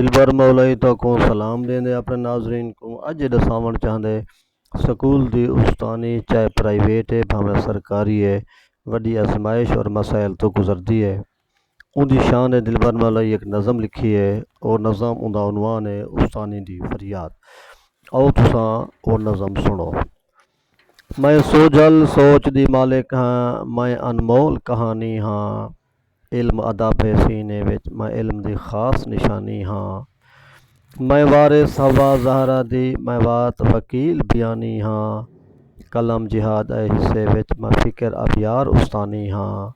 दिलबर मौलवी तो को सलाम देंदे अपने नाजरीन को। अज दसावण चाहते स्कूल की उस्तानी चाहे प्राइवेट है भावें सरकारी है वड्डी आजमाइश और मसाइल तो गुजरती है। उनकी शान है दिलबर मौलवी एक नज़म लिखी है और नज़म उनका उनवान है उस्तानी दी फरियाद। आओ तुसां वो नज़म सुनो। मैं सोजल सोच दी मालिक हाँ, मैं अनमोल कहानी हाँ। इल्म अदब है सीने विच मैं इल्म दी खास निशानी हाँ। मैं वारिस हवा ज़हरा दी मैं वात वकील बयानी हाँ। कलम जिहाद ए हिस्से विच मैं फ़िक्र अबियार उस्तानी हाँ।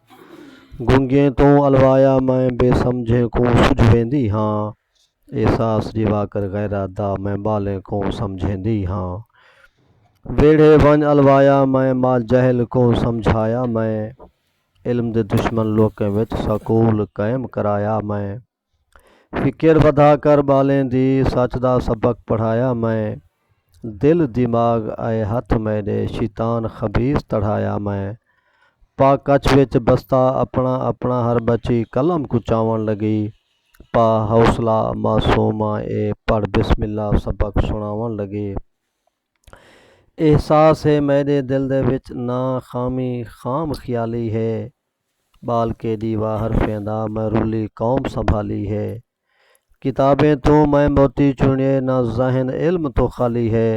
गुंगे तो अलवाया मैं बेसमझे को सुझ वेंदी हाँ। एहसास रिवा कर गैरा दा मैं बाले को समझेंदी हाँ। वेढ़े वन अलवाया मैं माल जहल को समझाया मैं। इल्म दे दुश्मन लोकें विच सकूल कायम कराया मैं। फ़िक्र वधा कर बालें दी सच दा सबक पढ़ाया मैं। दिल दिमाग आए हथ मेरे शैतान खबीस तढ़ाया मैं। पा कच विच बस्ता अपना अपना हर बची कलम कुचावन लगी। पा हौसला मासूमा ए पढ़ बिस्मिल्ला सबक सुनावन लगी। एहसास है मेरे दिल दे विच ना खामी खाम ख्याली है। बाल के दीवा हरफें दा मैं रूली कौम संभाली है। किताबें तो मैं मोती चुने ना ज़हन इल्म तो खाली है।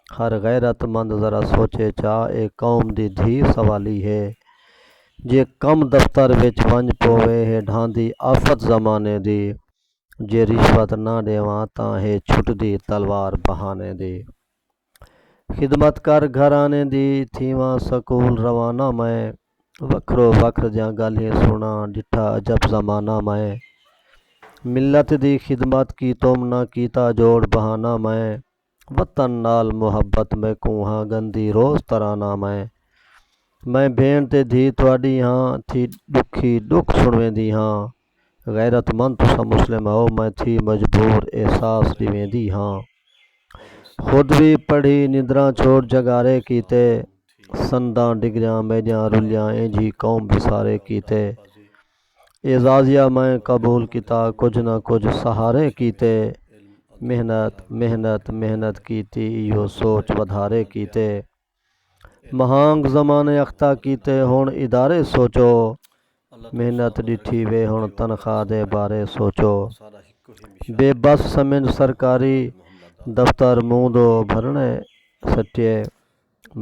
हर गैरतमंद ज़रा सोचे चा ए कौम दी धी सवाली है। जे कम दफ्तर विच वंज पोवे है ढांदी आफत ज़माने दी। जे रिश्वत ना देवां तां है छुटदी तलवार बहाने दी। खिदमत कर घराने दी थीवां सकूल रवाना मैं। वखरो वक्र दियां गल्लां सुना डिठा अजब ज़माना मैं। मिलत दी खिदमत की तुम ना कीता जोड़ बहाना मैं। वतन नाल मुहब्बत में कूहा गंदी रोज़ तराना मैं भेण ते धी तुहाडी हाँ थी दुखी दुख सुणवेंदी हाँ। गैरतमंद तुसां मुस्लिम हो मैं थी मजबूर एहसास ॾिवेंदी हाँ। खुद भी पढ़ी निद्रा छोड़ जगारे कीते। संदां डिगरियां मेरियां रुलियां इंजी कौम विसारे कीते। एजाजिया मैं कबूल किता कुछ ना कुछ सहारे कीते। मेहनत मेहनत मेहनत कीती इहो सोच वधारे कीते। महांग ज़माने अख्ता कीते हुण इदारे सोचो। मेहनत डिठी वे हुण तनख्वाह दे बारे सोचो। बेबस समझ सरकारी दफ्तर मूंह दो भरने सटिए।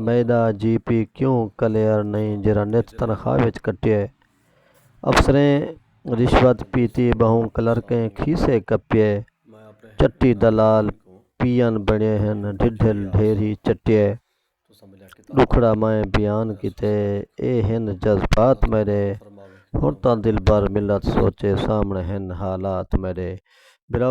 मैदा जीपी क्यों कलियर नहीं जरा नित तनख्वाह विच कटिए। अफसरें रिश्वत पीती बहु क्लर्कें खीसे कपिए। चट्टी दलाल पियन बने हैं ढिढल ढेरी चटिए। दुखड़ा मैं बयान किते ए हिन जज्बात मेरे। हुण तां दिल भर मिलत सोचे सामने हिन हालात मेरे। मेरा